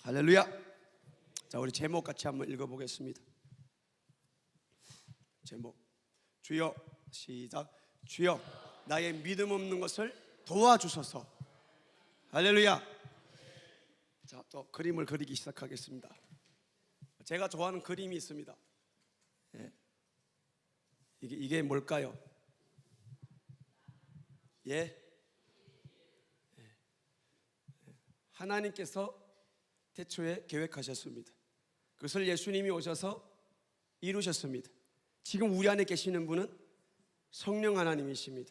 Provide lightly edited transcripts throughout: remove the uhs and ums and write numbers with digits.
할렐루야. 자, 우리 제목 같이 한번 읽어보겠습니다. 제목, 주여. 시작. 주여, 나의 믿음 없는 것을 도와주소서. 할렐루야. 자, 또 그림을 그리기 시작하겠습니다. 제가 좋아하는 그림이 있습니다. 이게 뭘까요? 하나님께서 태초에 계획하셨습니다. 그것을 예수님이 오셔서 이루셨습니다. 지금 우리 안에 계시는 분은 성령 하나님이십니다.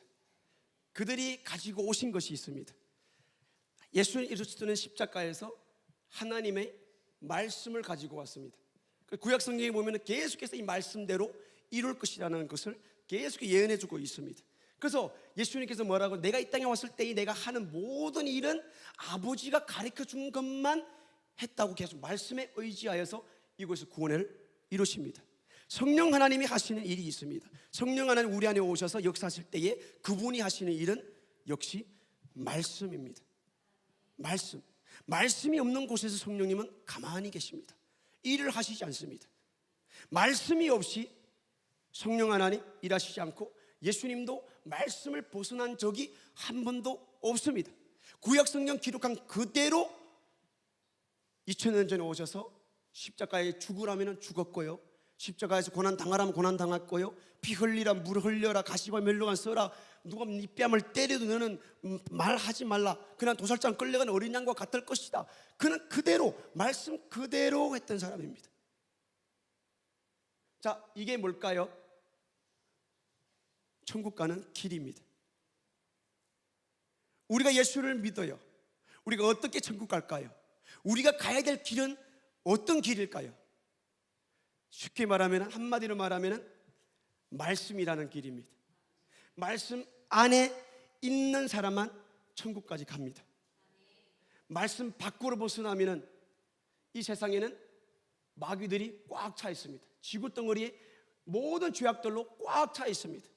그들이 가지고 오신 것이 있습니다. 예수 그리스도는 십자가에서 하나님의 말씀을 가지고 왔습니다. 구약 성경에 보면 계속해서 이 말씀대로 이룰 것이라는 것을 계속 예언해 주고 있습니다. 그래서 예수님께서 뭐라고, 내가 이 땅에 왔을 때 내가 하는 모든 일은 아버지가 가르쳐 준 것만 했다고 계속 말씀에 의지하여서 이곳에서 구원을 이루십니다. 성령 하나님이 하시는 일이 있습니다. 성령 하나님 우리 안에 오셔서 역사하실 때에 그분이 하시는 일은 역시 말씀입니다. 말씀이 없는 곳에서 성령님은 가만히 계십니다. 일을 하시지 않습니다. 말씀이 없이 성령 하나님 일하시지 않고 예수님도 말씀을 벗어난 적이 한 번도 없습니다. 구약 성경 기록한 그대로 2000년 전에 오셔서 십자가에 죽으라면 죽었고요, 십자가에서 고난 당하라면 고난 당했고요, 피 흘리라 물 흘려라 가시와 멸로만 써라, 누가 네 뺨을 때려도 너는 말하지 말라, 그냥 도살장 끌려간 어린 양과 같을 것이다. 그는 그대로 말씀 그대로 했던 사람입니다. 자, 이게 뭘까요? 천국 가는 길입니다. 우리가 예수를 믿어요. 우리가 어떻게 천국 갈까요? 우리가 가야 될 길은 어떤 길일까요? 쉽게 말하면, 한마디로 말하면 말씀이라는 길입니다. 말씀 안에 있는 사람만 천국까지 갑니다. 말씀 밖으로 벗어나면 이 세상에는 마귀들이 꽉 차 있습니다. 지구덩어리에 모든 죄악들로 꽉 차 있습니다.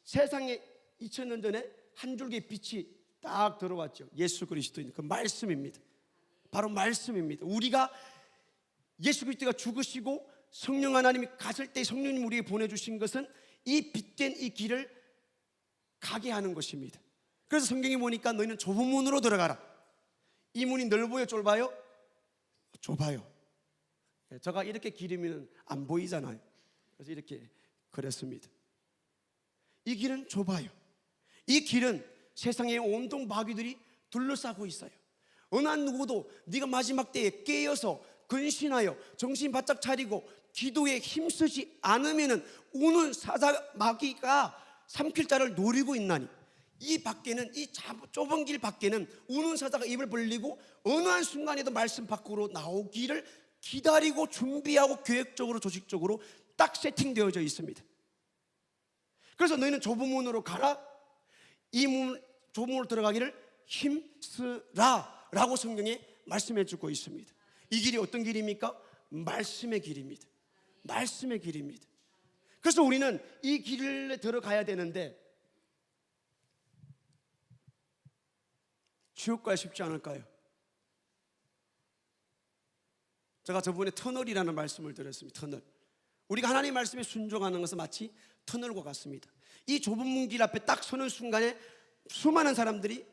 세상에 2000년 전에 한 줄기 빛이 딱 들어왔죠. 예수 그리스도인 그 말씀입니다. 바로 말씀입니다. 우리가 예수 그리스도가 죽으시고 성령 하나님이 가실 때 성령님 우리에게 보내주신 것은 이 빛된 이 길을 가게 하는 것입니다. 그래서 성경에 보니까 너희는 좁은 문으로 들어가라. 이 문이 넓어요, 좁아요? 좁아요. 제가 이렇게 기르면 안 보이잖아요. 그래서 이렇게 그렸습니다. 이 길은 좁아요. 이 길은 세상에 온통 마귀들이 둘러싸고 있어요. 어느 한 누구도 네가 마지막 때에 깨어서 근신하여 정신 바짝 차리고 기도에 힘쓰지 않으면 우는 사자 마귀가 삼킬 자를 노리고 있나니, 이 밖에는, 이 좁은 길 밖에는 우는 사자가 입을 벌리고 어느 한 순간에도 말씀 밖으로 나오기를 기다리고 준비하고 계획적으로 조직적으로 딱 세팅되어져 있습니다. 그래서 너희는 좁은 문으로 가라, 이 좁은 문으로 들어가기를 힘쓰라 라고 성경에 말씀해 주고 있습니다. 이 길이 어떤 길입니까? 말씀의 길입니다. 말씀의 길입니다. 그래서 우리는 이 길에 들어가야 되는데 지옥 가야 쉽지 않을까요? 제가 저번에 터널이라는 말씀을 드렸습니다. 터널. 우리가 하나님의 말씀에 순종하는 것은 마치 터널과 같습니다. 이 좁은 문 길 앞에 딱 서는 순간에 수많은 사람들이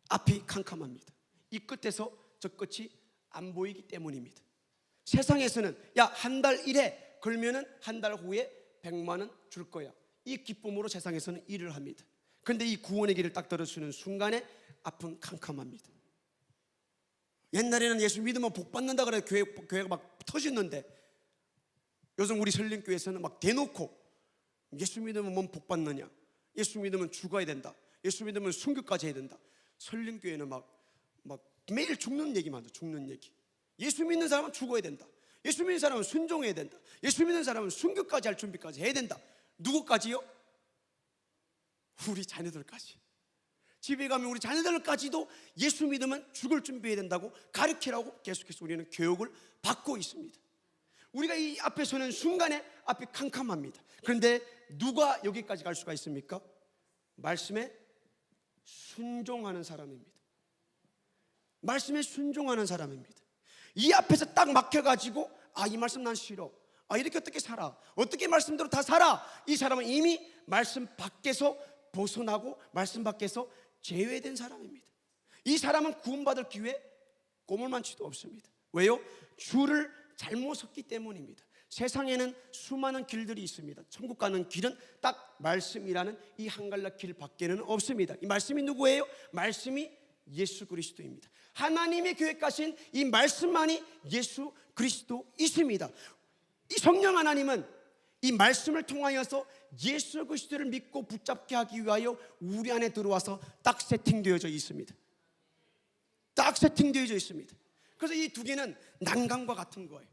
앞이 캄캄합니다. 이 끝에서 저 끝이 안 보이기 때문입니다. 세상에서는 야, 한 달 일해 걸면은 한 달 후에 100만 원 줄 거야, 이 기쁨으로 세상에서는 일을 합니다. 그런데 이 구원의 길을 딱 들어주는 순간에 앞은 캄캄합니다. 옛날에는 예수 믿으면 복 받는다 그래 교회가 막 터졌는데, 요즘 우리 설림교회에서는 막 대놓고 예수 믿으면 뭔 복 받느냐, 예수 믿으면 죽어야 된다, 예수 믿으면 순교까지 해야 된다. 설림교회는 막 매일 죽는 얘기만 하죠. 죽는 얘기. 예수 믿는 사람은 죽어야 된다, 예수 믿는 사람은 순종해야 된다, 예수 믿는 사람은 순교까지 할 준비까지 해야 된다. 누구까지요? 우리 자녀들까지. 집에 가면 우리 자녀들까지도 예수 믿으면 죽을 준비해야 된다고 가르치라고 계속해서 우리는 교육을 받고 있습니다. 우리가 이 앞에 서는 순간에 앞이 캄캄합니다. 그런데 누가 여기까지 갈 수가 있습니까? 말씀에 순종하는 사람입니다. 말씀에 순종하는 사람입니다. 이 앞에서 딱 막혀가지고 이 말씀 난 싫어, 이렇게 어떻게 살아, 어떻게 말씀대로 다 살아, 이 사람은 이미 말씀 밖에서 벗어나고 말씀 밖에서 제외된 사람입니다. 이 사람은 구원받을 기회 꼬물만치도 없습니다. 왜요? 줄을 잘못 섰기 때문입니다. 세상에는 수많은 길들이 있습니다. 천국 가는 길은 딱 말씀이라는 이 한갈라 길 밖에는 없습니다. 이 말씀이 누구예요? 말씀이 예수 그리스도입니다. 하나님의 계획하신 이 말씀만이 예수 그리스도이십니다. 이 성령 하나님은 이 말씀을 통하여서 예수 그리스도를 믿고 붙잡게 하기 위하여 우리 안에 들어와서 딱 세팅되어져 있습니다. 딱 세팅되어져 있습니다. 그래서 이 두 개는 난강과 같은 거예요.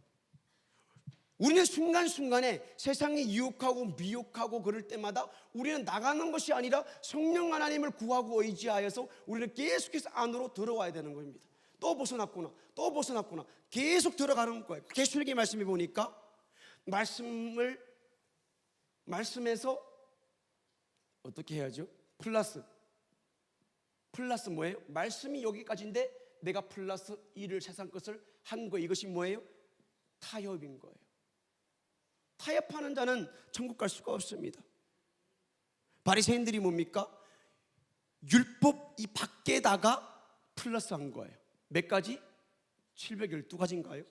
우리는 순간순간에 세상이 유혹하고 미혹하고 그럴 때마다 우리는 나가는 것이 아니라 성령 하나님을 구하고 의지하여서 우리는 계속해서 안으로 들어와야 되는 겁니다. 또 벗어났구나, 또 벗어났구나, 계속 들어가는 거예요. 계시록의 말씀에 보니까 말씀에서 어떻게 해야죠? 플러스 뭐예요? 말씀이 여기까지인데 내가 플러스 1을 세상 것을 한 거예요. 이것이 뭐예요? 타협인 거예요. 타협하는 자는 천국 갈 수가 없습니다. 바리새인들이 뭡니까? 율법 이 밖에다가 플러스 한 거예요. 몇 가지? 712가지인가요?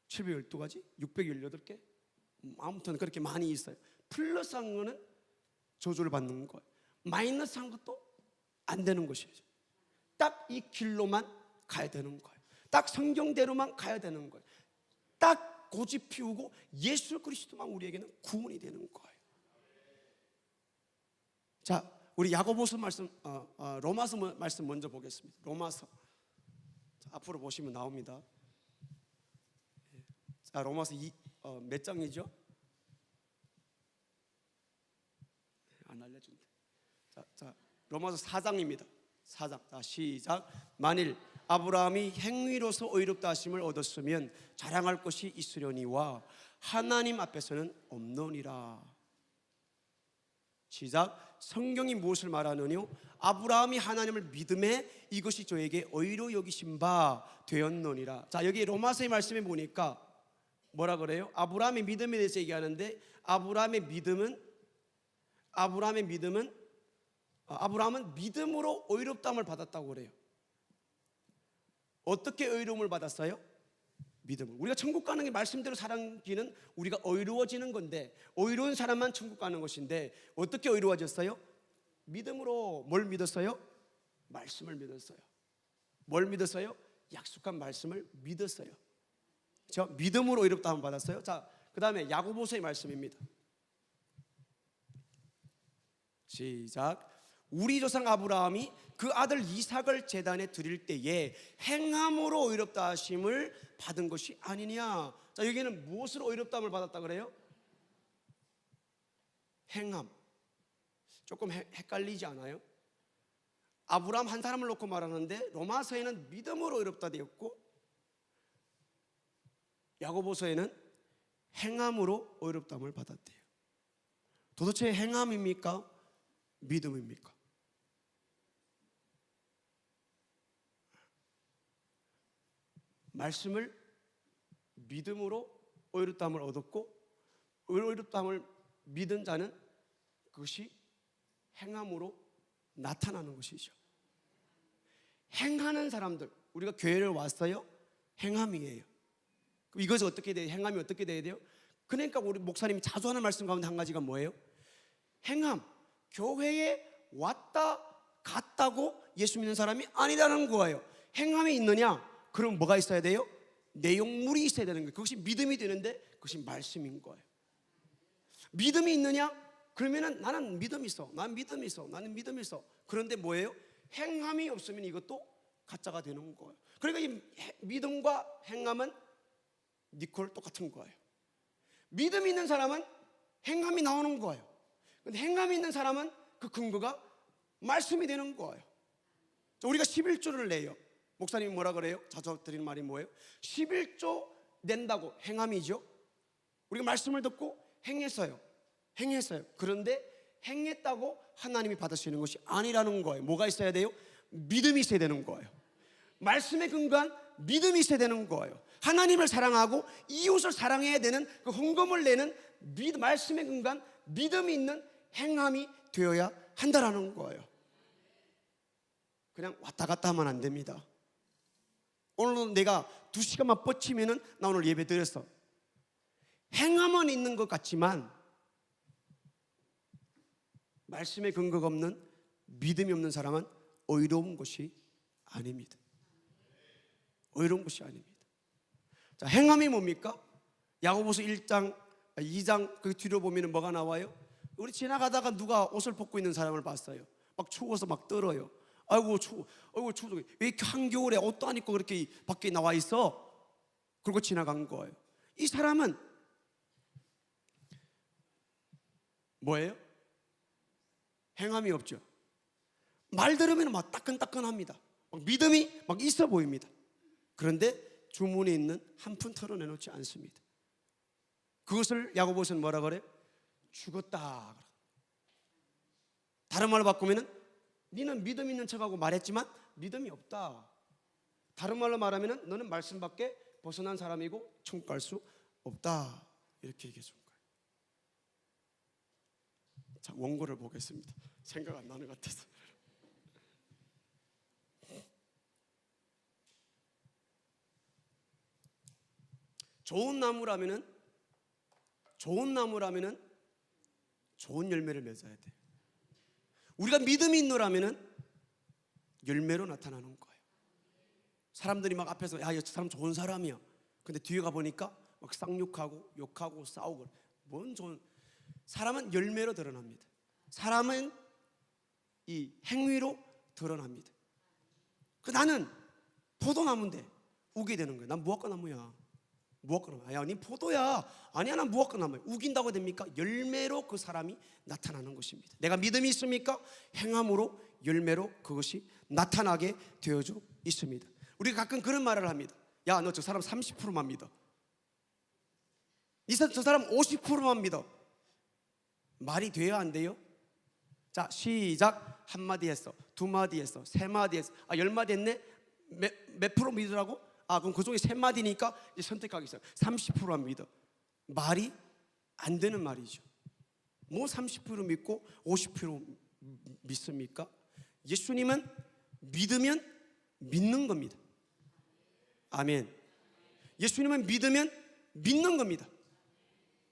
712가지? 618개? 아무튼 그렇게 많이 있어요. 플러스 한 거는 저주를 받는 거예요. 마이너스 한 것도 안 되는 것이죠. 딱 이 길로만 가야 되는 거예요. 딱 성경대로만 가야 되는 거예요. 딱 고집 피우고 예수 그리스도만 우리에게는 구원이 되는 거예요. 자, 우리 야고보서 말씀, 로마서 말씀 먼저 보겠습니다. 로마서. 자, 앞으로 보시면 나옵니다. 자, 로마서 몇 장이죠? 안 알려준대. 자, 로마서 4장입니다. 4장. 자, 시작. 만일 아브라함이 행위로서 의롭다 하심을 얻었으면 자랑할 것이 있으려니와 하나님 앞에서는 없느니라. 시작. 성경이 무엇을 말하느뇨? 아브라함이 하나님을 믿음에 이것이 저에게 의로 여기신 바 되었느니라. 자, 여기 로마서의 말씀에 보니까 뭐라 그래요? 아브라함의 믿음에 대해서 얘기하는데 아브라함은 믿음으로 의롭다함을 받았다고 그래요. 어떻게 의로움을 받았어요? 믿음을. 우리가 천국 가는 게 말씀대로 살기는 우리가 의로워지는 건데, 의로운 사람만 천국 가는 것인데 어떻게 의로워졌어요? 믿음으로. 뭘 믿었어요? 말씀을 믿었어요. 뭘 믿었어요? 약속한 말씀을 믿었어요. 저 믿음으로 의롭다함을 받았어요. 자, 그 다음에 야고보서의 말씀입니다. 시작. 우리 조상 아브라함이 그 아들 이삭을 제단에 드릴 때에 행함으로 의롭다 하심을 받은 것이 아니냐. 자, 여기는 무엇으로 의롭다함을 받았다 그래요? 행함. 조금 헷갈리지 않아요? 아브라함 한 사람을 놓고 말하는데 로마서에는 믿음으로 의롭다 되었고 야고보서에는 행함으로 의롭다함을 받았대요. 도대체 행함입니까? 믿음입니까? 말씀을 믿음으로 의롭다함을 얻었고 의롭다함을 믿은 자는 그것이 행함으로 나타나는 것이죠. 행하는 사람들, 우리가 교회를 왔어요. 행함이에요. 그럼 이것이 어떻게 돼요? 행함이 어떻게 돼야 돼요? 그러니까 우리 목사님이 자주 하는 말씀 가운데 한 가지가 뭐예요? 행함. 교회에 왔다 갔다고 예수 믿는 사람이 아니라는 거예요. 행함이 있느냐? 그럼 뭐가 있어야 돼요? 내용물이 있어야 되는 거예요. 그것이 믿음이 되는데 그것이 말씀인 거예요. 믿음이 있느냐? 그러면은 나는 믿음이 있어. 나는 믿음이 있어. 나는 믿음이 있어. 그런데 뭐예요? 행함이 없으면 이것도 가짜가 되는 거예요. 그러니까 이 믿음과 행함은 니콜 똑같은 거예요. 믿음이 있는 사람은 행함이 나오는 거예요. 근데 행함이 있는 사람은 그 근거가 말씀이 되는 거예요. 우리가 11조를 내요. 목사님이 뭐라 그래요? 자주 드리는 말이 뭐예요? 11조 낸다고 행함이죠. 우리가 말씀을 듣고 행했어요. 그런데 행했다고 하나님이 받으시는 것이 아니라는 거예요. 뭐가 있어야 돼요? 믿음이 있어야 되는 거예요. 말씀에 근거한 믿음이 있어야 되는 거예요. 하나님을 사랑하고 이웃을 사랑해야 되는 그 헌금을 내는 말씀에 근거한 믿음이 있는 행함이 되어야 한다라는 거예요. 그냥 왔다 갔다 하면 안 됩니다. 오늘 내가 2시간만 뻗치면은 나 오늘 예배 드렸어. 행함은 있는 것 같지만 말씀에 근거가 없는 믿음이 없는 사람은 의로운 것이 아닙니다. 의로운 것이 아닙니다. 자, 행함이 뭡니까? 야고보서 1장, 2장 그 뒤로 보면 뭐가 나와요? 우리 지나가다가 누가 옷을 벗고 있는 사람을 봤어요. 막 추워서 막 떨어요. 아이고 추워, 아이고 추워. 왜 이렇게 한겨울에 옷도 안 입고 그렇게 밖에 나와 있어? 그러고 지나간 거예요. 이 사람은 뭐예요? 행함이 없죠. 말 들으면 막 따끈따끈합니다. 막 믿음이 막 있어 보입니다. 그런데 주문에 있는 한 푼 털어내놓지 않습니다. 그것을 야고보서는 뭐라 그래요? 죽었다. 다른 말로 바꾸면은 너는 믿음 있는 척하고 말했지만 믿음이 없다. 다른 말로 말하면은 너는 말씀 밖에 벗어난 사람이고 천국 갈 수 없다. 이렇게 얘기해 준 거예요. 자, 원고를 보겠습니다. 생각 안 나는 것 같아서. 좋은 나무라면은 좋은 열매를 맺어야 돼요. 우리가 믿음이 있노라면은 열매로 나타나는 거예요. 사람들이 막 앞에서 야, 저 사람 좋은 사람이야. 근데 뒤에 가 보니까 막 쌍욕하고 욕하고 싸우고. 뭔 좋은 사람은 열매로 드러납니다. 사람은 이 행위로 드러납니다. 나는 포도나무인데 우게 되는 거예요. 난 무화과 나무야. 무화과 나무. 야, 니 포도야. 아니야, 난 무화과 나무야. 우긴다고 됩니까? 열매로 그 사람이 나타나는 것입니다. 내가 믿음이 있습니까? 행함으로 열매로 그것이 나타나게 되어져 있습니다. 우리가 가끔 그런 말을 합니다. 야, 너 저 사람 30%만 믿어. 저 사람 50%만 믿어. 말이 돼요, 안 돼요? 자, 시작. 한마디 했어, 두마디 했어, 세마디 했어. 10마디 했네? 몇 프로 믿으라고? 그럼 그 중에 3마디니까 이제 선택하겠어요. 30%만 믿어. 말이 안 되는 말이죠. 뭐 30% 믿고 50% 믿습니까? 예수님은 믿으면 믿는 겁니다. 아멘. 예수님은 믿으면 믿는 겁니다.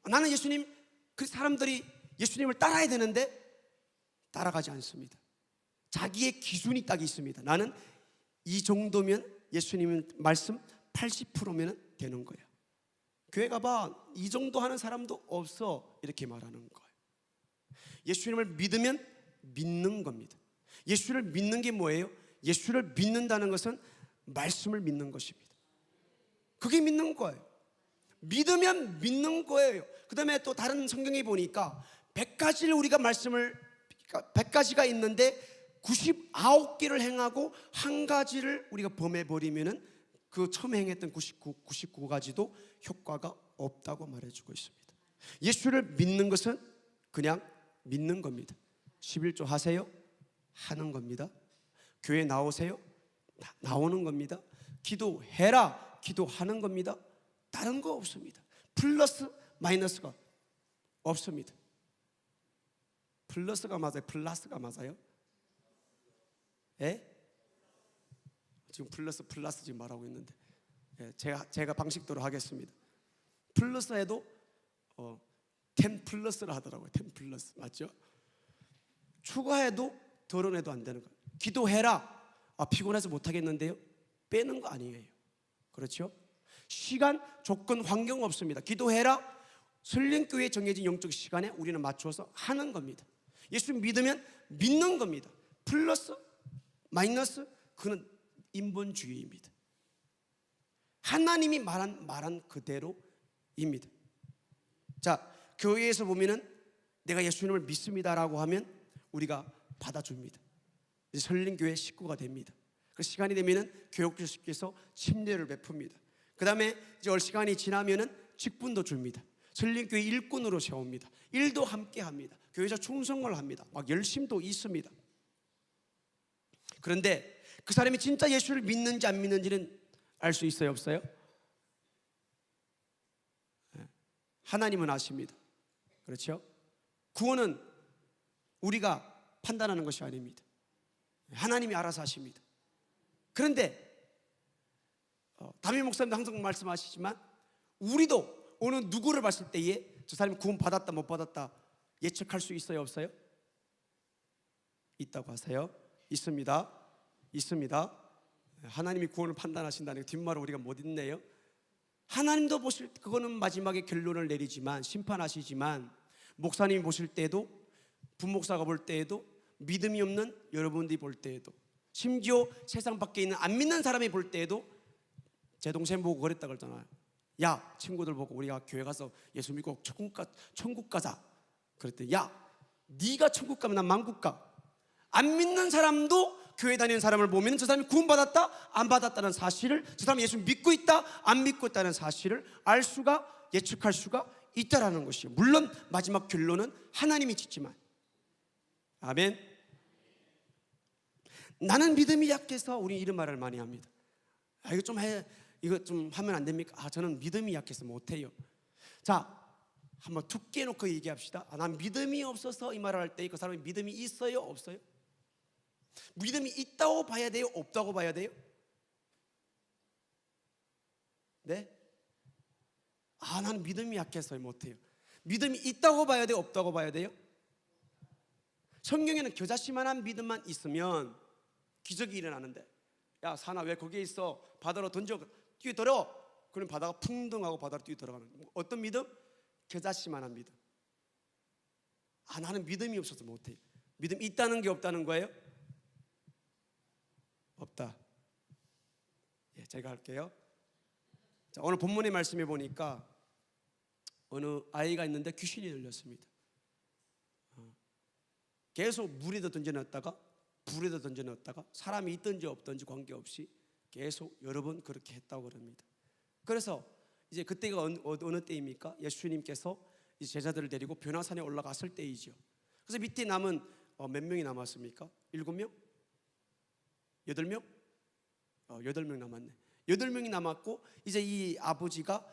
나는 예수님, 그 사람들이 예수님을 따라야 되는데 따라가지 않습니다. 자기의 기준이 딱 있습니다. 나는 이 정도면 예수님 말씀 80%면 되는 거야. 교회 가봐, 이 정도 하는 사람도 없어. 이렇게 말하는 거예요. 예수님을 믿으면 믿는 겁니다. 예수를 믿는 게 뭐예요? 예수를 믿는다는 것은 말씀을 믿는 것입니다. 그게 믿는 거예요. 믿으면 믿는 거예요. 그 다음에 또 다른 성경에 보니까 100가지를 우리가 말씀을 100가지가 있는데 99개를 행하고 한 가지를 우리가 범해버리면은 그 처음에 행했던 99가지도 효과가 없다고 말해주고 있습니다. 예수를 믿는 것은 그냥 믿는 겁니다. 11조 하세요? 하는 겁니다. 교회 나오세요? 나오는 겁니다. 기도해라? 기도하는 겁니다. 다른 거 없습니다. 플러스 마이너스가 없습니다. 플러스가 맞아요? 플러스가 맞아요? 예? 지금 플러스 지금 말하고 있는데, 예, 제가 방식대로 하겠습니다. 플러스 해도 10 플러스를 하더라고요. 10 플러스 맞죠? 추가해도 덜어내도 안 되는 거예요. 기도해라. 피곤해서 못 하겠는데요. 빼는 거 아니에요. 그렇죠? 시간, 조건, 환경 없습니다. 기도해라. 설령교회에 정해진 영적 시간에 우리는 맞춰서 하는 겁니다. 예수 믿으면 믿는 겁니다. 플러스 마이너스, 그는 인본주의입니다. 하나님이 말한 그대로입니다. 자, 교회에서 보면은 내가 예수님을 믿습니다라고 하면 우리가 받아줍니다. 이제 설린교회 식구가 됩니다. 그 시간이 되면은 교육교수께서 침례를 베풉니다. 그 다음에 이제 시간이 지나면은 직분도 줍니다. 설린교회 일꾼으로 세웁니다. 일도 함께 합니다. 교회에서 충성을 합니다. 막 열심도 있습니다. 그런데 그 사람이 진짜 예수를 믿는지 안 믿는지는 알 수 있어요, 없어요? 하나님은 아십니다. 그렇죠? 구원은 우리가 판단하는 것이 아닙니다. 하나님이 알아서 하십니다. 그런데 담임 목사님도 항상 말씀하시지만 우리도 어느 누구를 봤을 때에 저 사람이 구원 받았다 못 받았다 예측할 수 있어요, 없어요? 있다고 하세요? 있습니다. 있습니다. 하나님이 구원을 판단하신다는 뒷말을 우리가 못 읽네요. 하나님도 보실 때 그거는 마지막에 결론을 내리지만 심판하시지만 목사님이 보실 때에도 부목사가 볼 때에도 믿음이 없는 여러분들이 볼 때에도 심지어 세상 밖에 있는 안 믿는 사람이 볼 때에도 제 동생 보고 그랬다 그러잖아요. 야, 친구들 보고 우리가 교회 가서 예수 믿고 천국 가자 그랬더니 야, 네가 천국 가면 난 만국 가. 안 믿는 사람도 교회 다니는 사람을 보면 저 사람이 구원받았다 안 받았다는 사실을, 저 사람이 예수 믿고 있다 안 믿고 있다는 사실을 알 수가, 예측할 수가 있다라는 것이에요. 물론 마지막 결론은 하나님이 짓지만. 아멘. 나는 믿음이 약해서 우리 이런 말을 많이 합니다. 이거 좀 하면 안 됩니까? 저는 믿음이 약해서 못해요. 자, 한번 툭 깨놓고 얘기합시다. 난 믿음이 없어서 이 말을 할 때 그 사람이 믿음이 있어요, 없어요? 믿음이 있다고 봐야 돼요, 없다고 봐야 돼요? 네? 난 믿음이 약해서 못해요. 믿음이 있다고 봐야 돼요, 없다고 봐야 돼요? 성경에는 겨자씨만한 믿음만 있으면 기적이 일어나는데, 야 산아 왜 거기에 있어? 바다로 던져 뛰어들어. 그럼 바다가 풍덩하고 바다로 뛰어들어가는 어떤 믿음? 겨자씨만한 믿음. 나는 믿음이 없어서 못해요. 믿음 있다는 게 없다는 거예요? 없다. 제가 할게요. 자, 오늘 본문의 말씀에 보니까 어느 아이가 있는데 귀신이 들렸습니다. 계속 물에다 던져놨다가 불에다 던져놨다가 사람이 있든지 없든지 관계없이 계속 여러 번 그렇게 했다고 그럽니다. 그래서 이제 그때가 어느 때입니까? 예수님께서 이제 제자들을 데리고 변화산에 올라갔을 때이죠. 그래서 밑에 남은 몇 명이 남았습니까? 7명? 8명? 8명 남았네. 8명이 남았고 이제 이 아버지가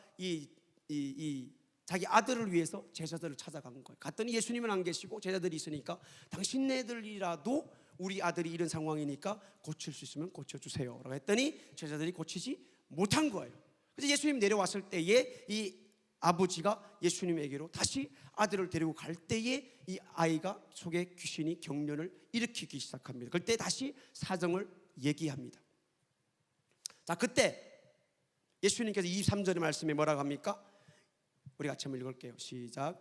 자기 아들을 위해서 제자들을 찾아간 거예요. 갔더니 예수님은 안 계시고 제자들이 있으니까 당신네들이라도 우리 아들이 이런 상황이니까 고칠 수 있으면 고쳐주세요 라고 했더니 제자들이 고치지 못한 거예요. 그래서 예수님 내려왔을 때에 이 아버지가 예수님에게로 다시 아들을 데리고 갈 때에 이 아이가 속에 귀신이 경련을 일으키기 시작합니다. 그때 다시 사정을 얘기합니다. 자, 그때 예수님께서 23절의 말씀에 뭐라고 합니까? 우리 같이 한번 읽을게요. 시작.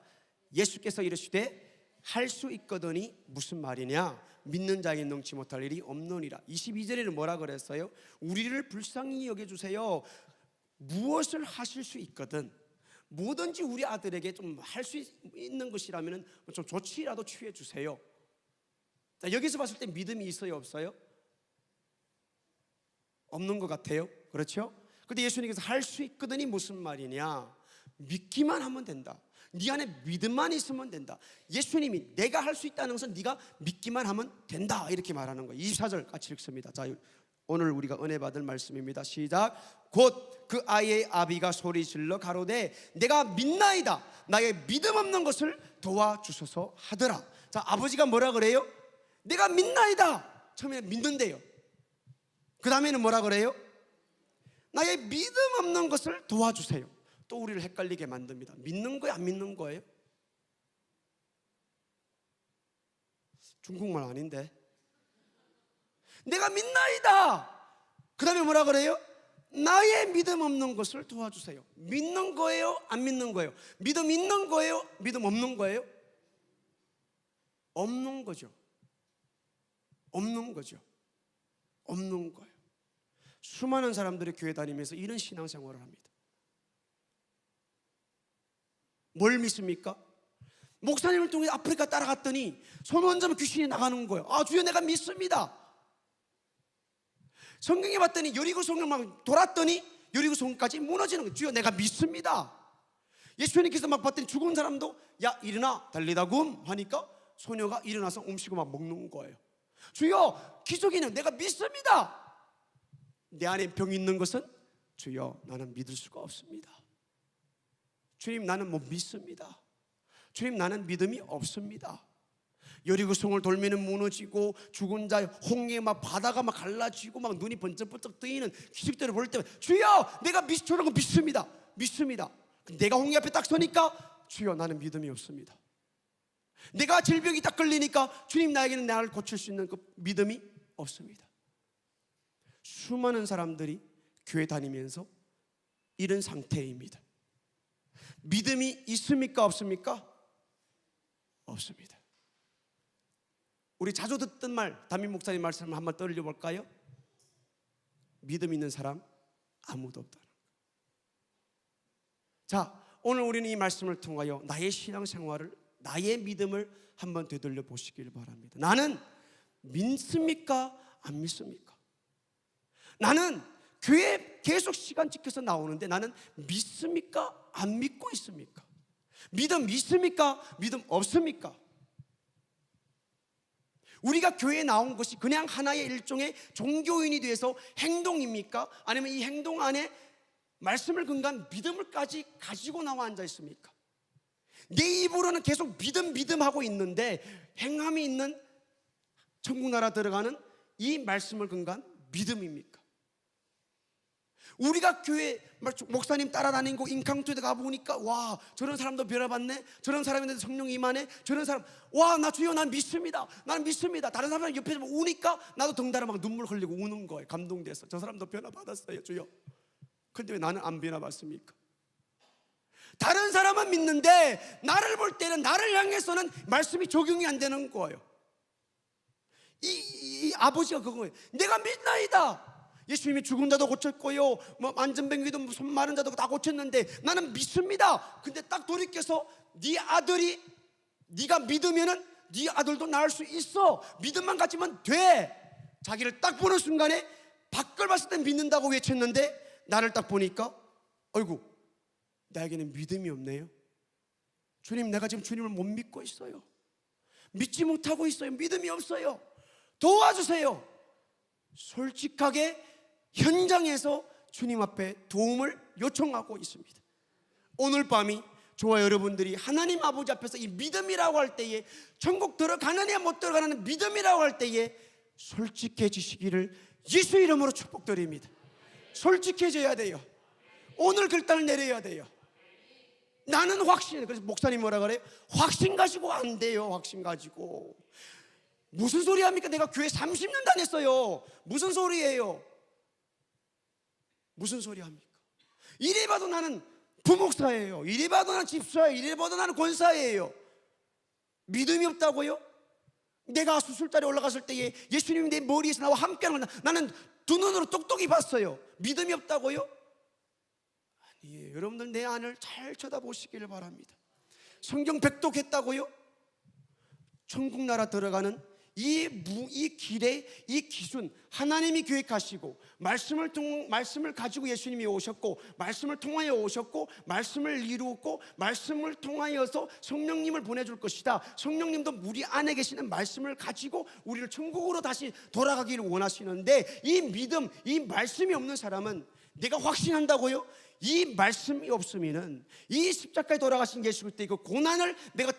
예수께서 이르시되 할 수 있거더니 무슨 말이냐? 믿는 자에게 능치 못할 일이 없느니라. 22절에는 뭐라 그랬어요? 우리를 불쌍히 여겨주세요. 무엇을 하실 수 있거든 뭐든지 우리 아들에게 좀 할 수 있는 것이라면 좀 조치라도 취해 주세요. 자, 여기서 봤을 때 믿음이 있어요, 없어요? 없는 것 같아요. 그렇죠? 근데 예수님께서 할 수 있거든이 무슨 말이냐? 믿기만 하면 된다. 네 안에 믿음만 있으면 된다. 예수님이 내가 할 수 있다는 것은 네가 믿기만 하면 된다 이렇게 말하는 거예요. 24절 같이 읽습니다. 자, 오늘 우리가 은혜 받을 말씀입니다. 시작. 곧 그 아이의 아비가 소리질러 가로되 내가 믿나이다. 나의 믿음 없는 것을 도와주소서 하더라. 자, 아버지가 뭐라 그래요? 내가 믿나이다. 처음에는 믿는데요. 그 다음에는 뭐라 그래요? 나의 믿음 없는 것을 도와주세요. 또 우리를 헷갈리게 만듭니다. 믿는 거예요, 안 믿는 거예요? 중국말 아닌데. 내가 믿나이다. 그 다음에 뭐라 그래요? 나의 믿음 없는 것을 도와주세요. 믿는 거예요, 안 믿는 거예요? 믿음 있는 거예요, 믿음 없는 거예요? 없는 거죠. 없는 거죠. 없는 거예요. 수많은 사람들이 교회 다니면서 이런 신앙생활을 합니다. 뭘 믿습니까? 목사님을 통해 아프리카 따라갔더니 손 얹으면 귀신이 나가는 거예요. 주여 내가 믿습니다. 성경에 봤더니 여리고성을 막 돌았더니 여리고성까지 무너지는 거예요. 주여 내가 믿습니다. 예수님께서 막 봤더니 죽은 사람도 야 일어나 달리다 굼 하니까 소녀가 일어나서 음식을 막 먹는 거예요. 주여 기적이는 내가 믿습니다. 내 안에 병이 있는 것은 주여 나는 믿을 수가 없습니다. 주님 나는 못 믿습니다. 주님 나는 믿음이 없습니다. 여리고성을 돌면은 무너지고 죽은 자 홍해 막 바다가 막 갈라지고 막 눈이 번쩍번쩍 뜨이는 기적들을 볼 때 주여 내가 저런 거 믿습니다. 믿습니다. 내가 홍해 앞에 딱 서니까 주여 나는 믿음이 없습니다. 내가 질병이 딱 걸리니까 주님 나에게는 나를 고칠 수 있는 그 믿음이 없습니다. 수많은 사람들이 교회 다니면서 이런 상태입니다. 믿음이 있습니까 없습니까? 없습니다. 우리 자주 듣던 말, 담임 목사님 말씀을 한번 떠올려 볼까요? 믿음 있는 사람 아무도 없다는 거. 자, 오늘 우리는 이 말씀을 통하여 나의 신앙생활을, 나의 믿음을 한번 되돌려 보시길 바랍니다. 나는 믿습니까? 안 믿습니까? 나는 교회 계속 시간 지켜서 나오는데 나는 믿습니까? 안 믿고 있습니까? 믿음 있습니까? 믿음 없습니까? 우리가 교회에 나온 것이 그냥 하나의 일종의 종교인이 돼서 행동입니까? 아니면 이 행동 안에 말씀을 근거한 믿음을까지 가지고 나와 앉아 있습니까? 내 입으로는 계속 믿음 하고 있는데 행함이 있는 천국 나라 들어가는 이 말씀을 근거한 믿음입니까? 우리가 교회 목사님 따라다니고 인카운트에 가보니까 와 저런 사람도 변화받네, 저런 사람인데 성령 임하네, 저런 사람 와 나 주여 난 믿습니다, 나는 믿습니다. 다른 사람 옆에서 우니까 나도 덩달아 막 눈물 흘리고 우는 거예요. 감동돼서 저 사람도 변화받았어요 주여. 근데 왜 나는 안 변화받습니까? 다른 사람은 믿는데 나를 볼 때는, 나를 향해서는 말씀이 적용이 안 되는 거예요. 이 아버지가 그거예요. 내가 믿나이다, 예수님이 죽은 자도 고쳤고요, 뭐 안전병기도 손 마른 자도 다 고쳤는데 나는 믿습니다. 근데 딱 돌이켜서 네 아들이, 네가 믿으면은 네 아들도 낳을 수 있어, 믿음만 가지면 돼. 자기를 딱 보는 순간에 밖을 봤을 때 믿는다고 외쳤는데 나를 딱 보니까 어이구 나에게는 믿음이 없네요. 주님 내가 지금 주님을 못 믿고 있어요. 믿지 못하고 있어요. 믿음이 없어요. 도와주세요. 솔직하게 현장에서 주님 앞에 도움을 요청하고 있습니다. 오늘 밤이 저와 여러분들이 하나님 아버지 앞에서 이 믿음이라고 할 때에, 천국 들어가느냐 못 들어가느냐 믿음이라고 할 때에 솔직해지시기를 예수 이름으로 축복드립니다. 솔직해져야 돼요. 오늘 결단을 내려야 돼요. 나는 확신. 그래서 목사님 뭐라 그래요? 확신 가지고 안 돼요. 확신 가지고 무슨 소리 합니까? 내가 교회 30년 다녔어요. 무슨 소리예요? 무슨 소리 합니까? 이래 봐도 나는 부목사예요. 이래 봐도 나는 집사예요. 이래 봐도 나는 권사예요. 믿음이 없다고요? 내가 수술자리에 올라갔을 때에 예수님이 내 머리에서 나와 함께하는 걸 나는 두 눈으로 똑똑히 봤어요. 믿음이 없다고요? 아니에요. 여러분들 내 안을 잘 쳐다보시기를 바랍니다. 성경 백독했다고요? 천국 나라 들어가는 이 길의 이 기준 하나님이 계획하시고 말씀을 가지고 예수님이 오셨고 말씀을 통하여 오셨고 말씀을 이루었고 말씀을 통하여서 성령님을 보내줄 것이다. 성령님도 우리 안에 계시는 말씀을 가지고 우리를 천국으로 다시 돌아가기를 원하시는데 이 믿음, 이 말씀이 없는 사람은 내가 확신한다고요? 이 말씀이 없으면은 이 십자가에 돌아가신 예수 그리스도의 그 고난을 내가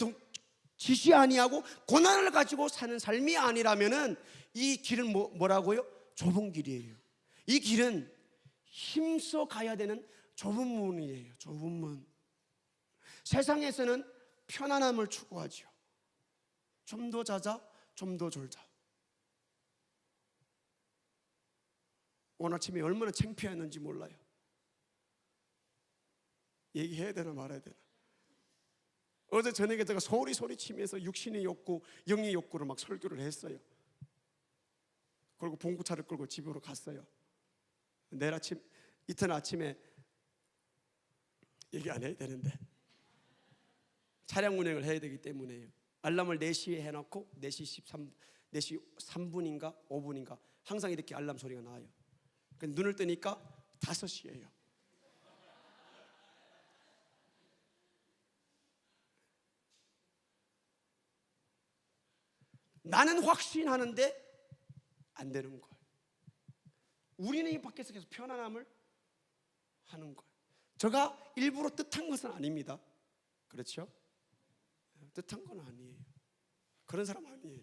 지시 아니하고 고난을 가지고 사는 삶이 아니라면은 이 길은 뭐라고요? 좁은 길이에요. 이 길은 힘써 가야 되는 좁은 문이에요. 좁은 문. 세상에서는 편안함을 추구하죠. 좀 더 자자, 좀 더 졸자. 오늘 아침에 얼마나 창피했는지 몰라요. 얘기해야 되나 말아야 되나. 어제 저녁에 제가 소리치면서 육신의 욕구, 영의 욕구를 막 설교를 했어요. 그리고 봉구차를 끌고 집으로 갔어요. 내일 아침, 이튿날 아침에 얘기 안 해야 되는데 차량 운행을 해야 되기 때문에요. 알람을 4시에 해놓고 4시 3분인가 5분인가 항상 이렇게 알람 소리가 나요. 눈을 뜨니까 5시예요. 나는 확신하는데 안 되는 거예요. 우리는 이 밖에서 계속 편안함을 하는 거예요. 제가 일부러 뜻한 것은 아닙니다. 그렇죠? 뜻한 건 아니에요. 그런 사람 아니에요.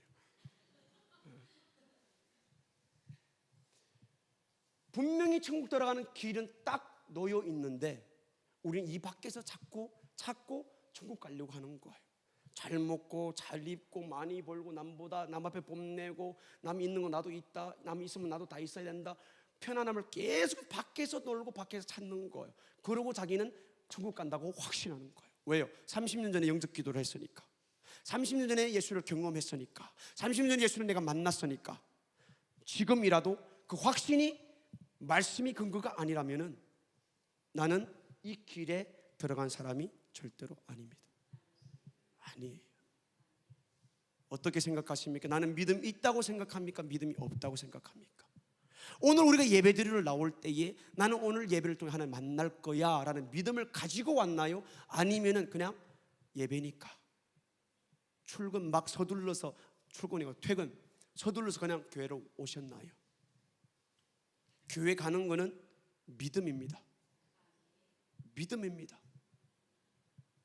분명히 천국 들어가는 길은 딱 놓여 있는데 우리는 이 밖에서 자꾸 찾고 천국 가려고 하는 거예요. 잘 먹고 잘 입고 많이 벌고 남보다 남 앞에 뽐내고 남이 있는 거 나도 있다, 남이 있으면 나도 다 있어야 된다. 편안함을 계속 밖에서 놀고 밖에서 찾는 거예요. 그러고 자기는 천국 간다고 확신하는 거예요. 왜요? 30년 전에 영접 기도를 했으니까, 30년 전에 예수를 경험했으니까, 30년 전에 예수를 내가 만났으니까. 지금이라도 그 확신이 말씀이 근거가 아니라면은 나는 이 길에 들어간 사람이 절대로 아닙니다. 아니에요. 어떻게 생각하십니까? 나는 믿음이 있다고 생각합니까? 믿음이 없다고 생각합니까? 오늘 우리가 예배드리러 나올 때에 나는 오늘 예배를 통해 하나님 만날 거야 라는 믿음을 가지고 왔나요? 아니면은 그냥 예배니까 출근 막 서둘러서, 출근이고 퇴근 서둘러서 그냥 교회로 오셨나요? 교회 가는 거는 믿음입니다. 믿음입니다.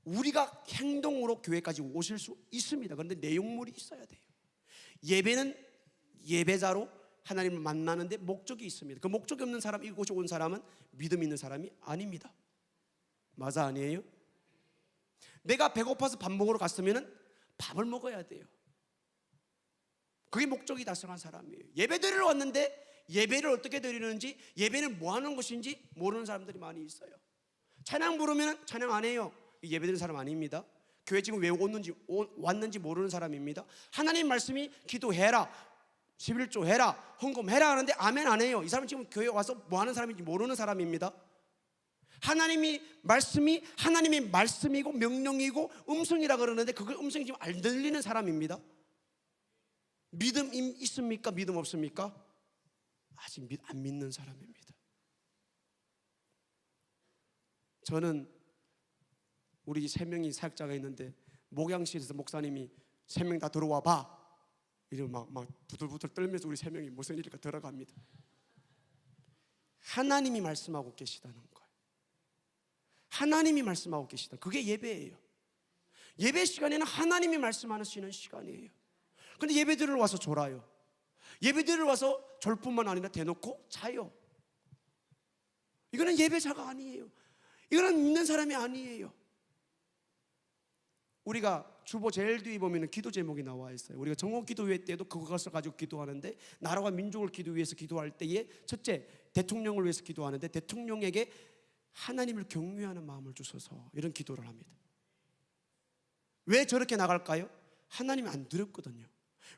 우리가 행동으로 교회까지 오실 수 있습니다. 그런데 내용물이 있어야 돼요. 예배는 예배자로 하나님을 만나는데 목적이 있습니다. 그 목적이 없는 사람, 이곳에 온 사람은 믿음 있는 사람이 아닙니다. 맞아, 아니에요? 내가 배고파서 밥 먹으러 갔으면 밥을 먹어야 돼요. 그게 목적이 달성한 사람이에요. 예배 드리러 왔는데 예배를 어떻게 드리는지, 예배는 뭐 하는 것인지 모르는 사람들이 많이 있어요. 찬양 부르면 찬양 안 해요. 예배 드리는 사람 아닙니다. 교회 지금 왜 왔는지 모르는 사람입니다. 하나님 말씀이 기도해라, 11조 해라, 헌금해라 하는데 아멘 안 해요. 이 사람은 지금 교회 와서 뭐 하는 사람인지 모르는 사람입니다. 하나님이 말씀이 하나님의 말씀이고 명령이고 음성이라 그러는데 그걸 음성이 지금 안 들리는 사람입니다. 믿음 있습니까? 믿음 없습니까? 아직 안 믿는 사람입니다. 저는 우리 3명이 사역자가 있는데 목양실에서 목사님이 3명 다 들어와 봐 이러면 막 부들부들 떨면서 우리 3명이 무슨 일일까 들어갑니다. 하나님이 말씀하고 계시다는 거예요. 하나님이 말씀하고 계시다. 그게 예배예요. 예배 시간에는 하나님이 말씀하시는 시간이에요. 그런데 예배드리러 와서 졸아요. 예배드리러 와서 졸 뿐만 아니라 대놓고 자요. 이거는 예배자가 아니에요. 이거는 믿는 사람이 아니에요. 우리가 주보 제일 뒤에 보면 기도 제목이 나와 있어요. 우리가 정오기도회 때도 그것을 가지고 기도하는데, 나라와 민족을 위해서 기도할 때에 첫째 대통령을 위해서 기도하는데 대통령에게 하나님을 경외하는 마음을 주셔서 이런 기도를 합니다. 왜 저렇게 나갈까요? 하나님이 안 두렵거든요.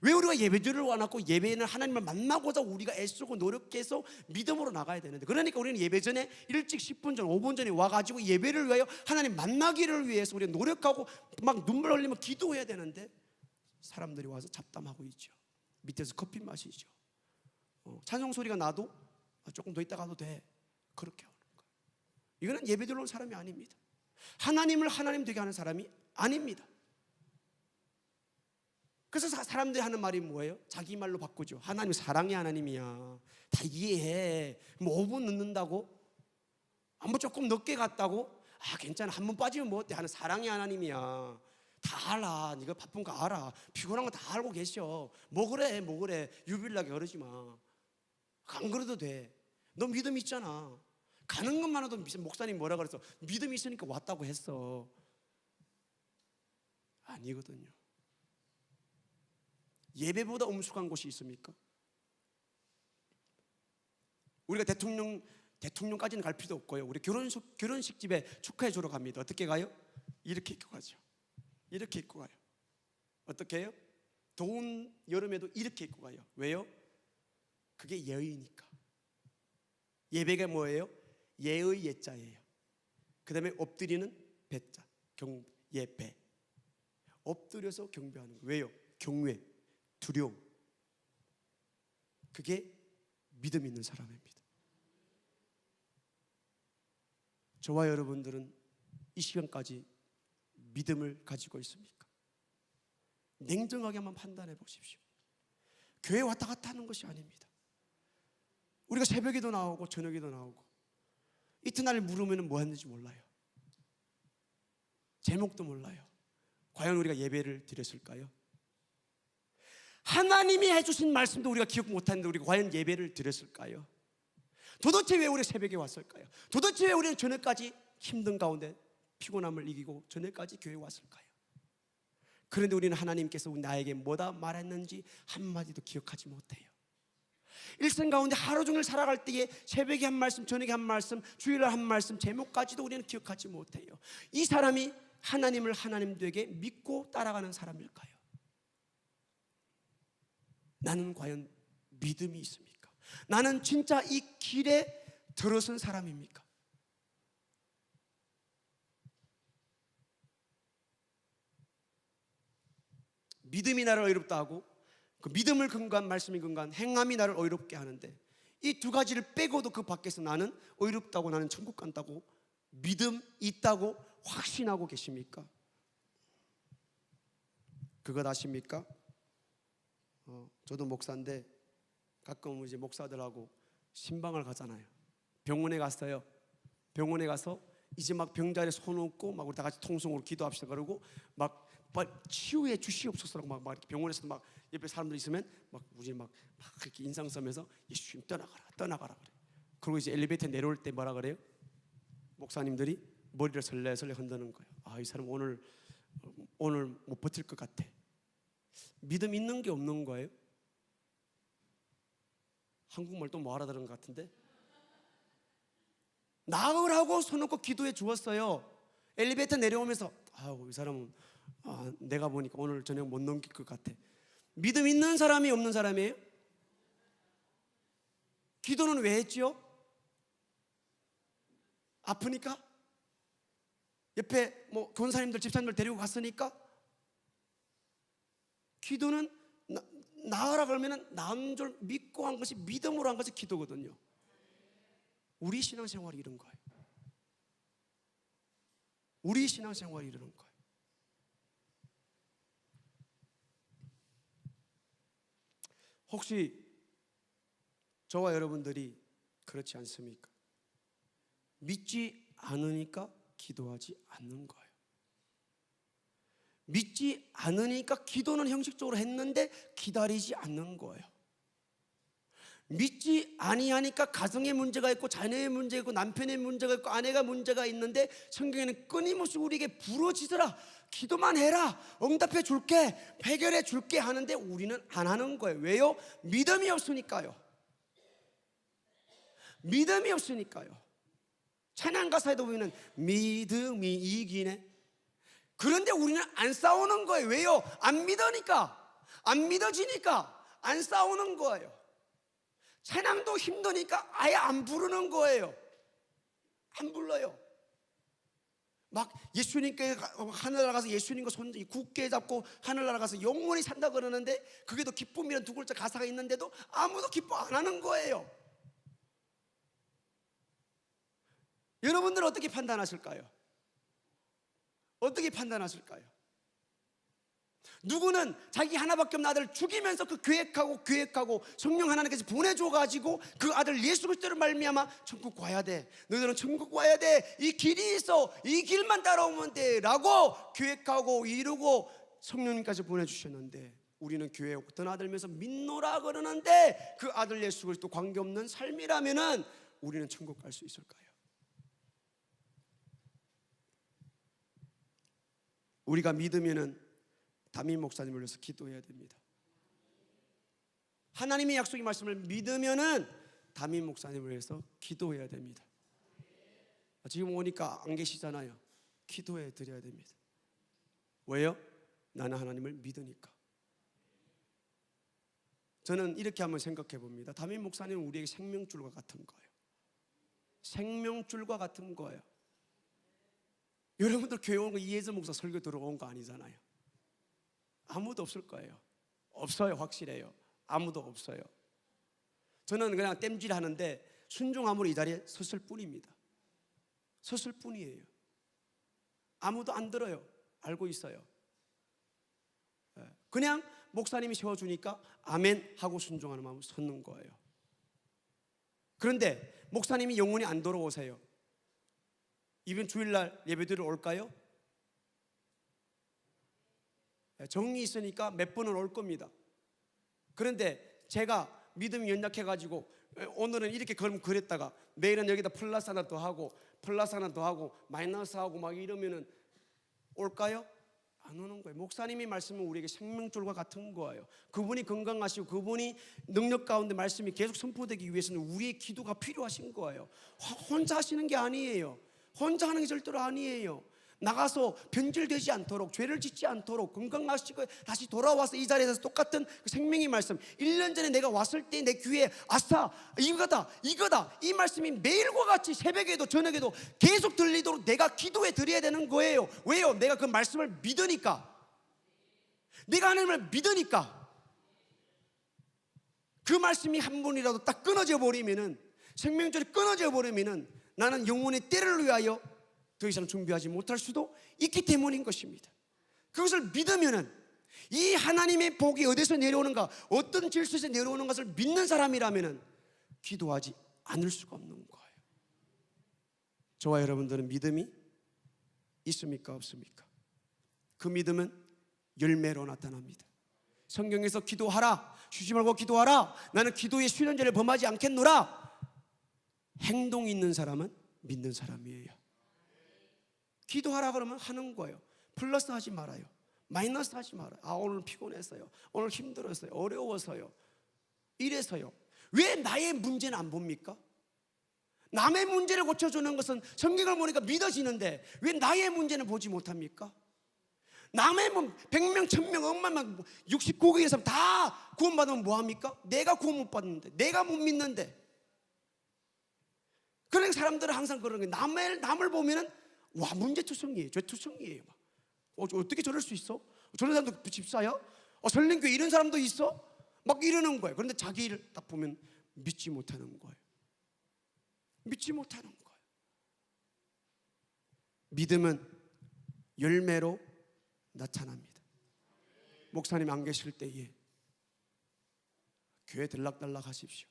왜 우리가 예배드리러 와놓고 예배는 하나님을 만나고자 우리가 애쓰고 노력해서 믿음으로 나가야 되는데, 그러니까 우리는 예배 전에 일찍 10분 전 5분 전에 와가지고 예배를 위하여 하나님 만나기를 위해서 우리가 노력하고 막 눈물 흘리며 기도해야 되는데 사람들이 와서 잡담하고 있죠. 밑에서 커피 마시죠. 찬송 소리가 나도 조금 더 있다 가도 돼, 그렇게 하는 거예요. 이거는 예배드리러 온 사람이 아닙니다. 하나님을 하나님 되게 하는 사람이 아닙니다. 그래서 사람들이 하는 말이 뭐예요? 자기 말로 바꾸죠. 하나님 사랑의 하나님이야, 다 이해해. 뭐 5분 늦는다고? 뭐 조금 늦게 갔다고? 괜찮아, 한 번 빠지면 뭐 어때? 하는 사랑의 하나님이야. 다 알아. 네가 바쁜 거 알아. 피곤한 거 다 알고 계셔. 뭐 그래 유빌나게 그러지 마. 안 그래도 돼. 너 믿음 있잖아. 가는 것만 해도 목사님 뭐라 그랬어? 믿음 있으니까 왔다고 했어. 아니거든요. 예배보다 엄숙한 곳이 있습니까? 우리가 대통령까지는 갈 필요도 없고요. 우리 결혼식 집에 축하해 주러 갑니다. 어떻게 가요? 이렇게 입고 가죠. 이렇게 입고 가요. 어떻게 해요? 더운 여름에도 이렇게 입고 가요. 왜요? 그게 예의니까. 예배가 뭐예요? 예의 예자예요. 그 다음에 엎드리는 배자, 예배. 엎드려서 경배하는 거예요. 왜요? 경외, 두려움. 그게 믿음 있는 사람입니다. 저와 여러분들은 이 시간까지 믿음을 가지고 있습니까? 냉정하게 한번 판단해 보십시오. 교회 왔다 갔다 하는 것이 아닙니다. 우리가 새벽에도 나오고 저녁에도 나오고 이튿날 물으면 뭐 했는지 몰라요. 제목도 몰라요. 과연 우리가 예배를 드렸을까요? 하나님이 해주신 말씀도 우리가 기억 못하는데 우리가 과연 예배를 드렸을까요? 도대체 왜 우리가 새벽에 왔을까요? 도대체 왜 우리는 저녁까지 힘든 가운데 피곤함을 이기고 저녁까지 교회에 왔을까요? 그런데 우리는 하나님께서 나에게 뭐다 말했는지 한마디도 기억하지 못해요. 일생 가운데 하루 종일 살아갈 때에 새벽에 한 말씀, 저녁에 한 말씀, 주일날 한 말씀, 제목까지도 우리는 기억하지 못해요. 이 사람이 하나님을 하나님되게 믿고 따라가는 사람일까요? 나는 과연 믿음이 있습니까? 나는 진짜 이 길에 들어선 사람입니까? 믿음이 나를 어이롭다 하고 그 믿음을 근거한 말씀이 근거한 행함이 나를 어이롭게 하는데 이 두 가지를 빼고도 그 밖에서 나는 어이롭다고 나는 천국 간다고 믿음 있다고 확신하고 계십니까? 그것 아십니까? 저도 목사인데 가끔 이제 목사들하고 신방을 가잖아요. 병원에 갔어요. 병원에 가서 이제 막 병자리에 손 얹고 막 우리 다 같이 통성으로 기도합시다 그러고 막 치유해 주시옵소서라고 막 이렇게 병원에서도 막 옆에 사람들 있으면 막 우리 막 이렇게 인상 쓰면서 예수님 떠나가라 그래. 그리고 이제 엘리베이터 내려올 때 뭐라 그래요? 목사님들이 머리를 설레설레 흔드는 거예요. 아, 이 사람 오늘 못 버틸 것 같아. 믿음 있는 게 없는 거예요? 한국말 또 뭐 알아들은 것 같은데? 나으라고 손 놓고 기도해 주었어요. 엘리베이터 내려오면서 이 사람은 내가 보니까 오늘 저녁 못 넘길 것 같아. 믿음 있는 사람이 없는 사람이에요? 기도는 왜 했죠? 아프니까? 옆에 뭐 권사님들 집사님들 데리고 갔으니까? 기도는 나으라 그러면 나은 줄 믿고 한 것이 믿음으로 한 것이 기도거든요. 우리 신앙생활이 이런 거예요. 우리 신앙생활이 이러는 거예요. 혹시 저와 여러분들이 그렇지 않습니까? 믿지 않으니까 기도하지 않는 거예요. 믿지 않으니까 기도는 형식적으로 했는데 기다리지 않는 거예요. 믿지 아니하니까 가정에 문제가 있고 자녀의 문제가 있고 남편의 문제가 있고 아내가 문제가 있는데 성경에는 끊임없이 우리에게 부르짖으라, 기도만 해라, 응답해 줄게, 해결해 줄게 하는데 우리는 안 하는 거예요. 왜요? 믿음이 없으니까요. 믿음이 없으니까요. 찬양 가사에도 보면 믿음이 이기네. 그런데 우리는 안 싸우는 거예요. 왜요? 안 믿으니까, 안 믿어지니까 안 싸우는 거예요. 찬양도 힘드니까 아예 안 부르는 거예요. 안 불러요. 막 예수님께 하늘나라 가서 예수님과 손 굳게 잡고 하늘나라 가서 영원히 산다 그러는데 그게 더 기쁨이란 두 글자 가사가 있는데도 아무도 기뻐 안 하는 거예요. 여러분들은 어떻게 판단하실까요? 어떻게 판단하실까요? 누구는 자기 하나밖에 없는 아들을 죽이면서 그 계획하고 성령 하나님께서 보내줘가지고 그 아들 예수 그리스도를 말미암아 천국 가야 돼, 너희들은 천국 가야 돼, 이 길이 있어, 이 길만 따라오면 돼 라고 계획하고 이루고 성령님까지 보내주셨는데 우리는 교회에 떠나들면서 믿노라 그러는데 그 아들 예수 그리스도 관계없는 삶이라면은 우리는 천국 갈 수 있을까요? 우리가 믿으면은 담임 목사님을 위해서 기도해야 됩니다. 하나님의 약속의 말씀을 믿으면은 담임 목사님을 위해서 기도해야 됩니다. 지금 오니까 안 계시잖아요. 기도해 드려야 됩니다. 왜요? 나는 하나님을 믿으니까. 저는 이렇게 한번 생각해 봅니다. 담임 목사님은 우리에게 생명줄과 같은 거예요. 생명줄과 같은 거예요. 여러분들 교회 온 거 이혜정 목사 설교 들어온 거 아니잖아요. 아무도 없을 거예요. 없어요. 확실해요. 아무도 없어요. 저는 그냥 땜질 하는데 순종함으로 이 자리에 섰을 뿐입니다. 섰을 뿐이에요. 아무도 안 들어요. 알고 있어요. 그냥 목사님이 세워주니까 아멘 하고 순종하는 마음으로 섰는 거예요. 그런데 목사님이 영원히 안 돌아오세요. 이번 주일날 예배드리러 올까요? 정이 있으니까 몇 번은 올 겁니다. 그런데 제가 믿음이 연약해가지고 오늘은 이렇게 그랬다가 내일은 여기다 플러스 하나 더 하고 플러스 하나 더 하고 마이너스 하고 막 이러면은 올까요? 안 오는 거예요. 목사님이 말씀은 우리에게 생명줄과 같은 거예요. 그분이 건강하시고 그분이 능력 가운데 말씀이 계속 선포되기 위해서는 우리의 기도가 필요하신 거예요. 혼자 하시는 게 아니에요. 혼자 하는 게 절대로 아니에요. 나가서 변질되지 않도록, 죄를 짓지 않도록 건강하시고 다시 돌아와서 이 자리에서 똑같은 그 생명의 말씀, 1년 전에 내가 왔을 때 내 귀에 아싸 이거다 이 말씀이 매일과 같이 새벽에도 저녁에도 계속 들리도록 내가 기도해 드려야 되는 거예요. 왜요? 내가 그 말씀을 믿으니까, 내가 하나님을 믿으니까. 그 말씀이 한 번이라도 딱 끊어져 버리면은, 생명줄이 끊어져 버리면은 나는 영혼의 때를 위하여 더 이상 준비하지 못할 수도 있기 때문인 것입니다. 그것을 믿으면은 이 하나님의 복이 어디서 내려오는가, 어떤 질서에서 내려오는 것을 믿는 사람이라면은 기도하지 않을 수가 없는 거예요. 저와 여러분들은 믿음이 있습니까? 없습니까? 그 믿음은 열매로 나타납니다. 성경에서 기도하라, 쉬지 말고 기도하라, 나는 기도의 수련제를 범하지 않겠노라. 행동이 있는 사람은 믿는 사람이에요. 기도하라 그러면 하는 거예요. 플러스 하지 말아요. 마이너스 하지 말아요. 아, 오늘 피곤했어요. 오늘 힘들었어요. 어려워서요. 이래서요. 왜 나의 문제는 안 봅니까? 남의 문제를 고쳐주는 것은 성경을 보니까 믿어지는데 왜 나의 문제는 보지 못합니까? 남의 100명, 1000명, 억만명, 69개 사람 다 구원받으면 뭐합니까? 내가 구원 못 받는데, 내가 못 믿는데. 그러니까 사람들은 항상 그러는 거예요. 남을 보면은 와, 문제투성이에요. 죄투성이에요. 어떻게 저럴 수 있어? 저런 사람도 집사야? 설린교회 이런 사람도 있어? 막 이러는 거예요. 그런데 자기를 딱 보면 믿지 못하는 거예요. 믿지 못하는 거예요. 믿음은 열매로 나타납니다. 목사님 안 계실 때에 교회 들락달락 하십시오.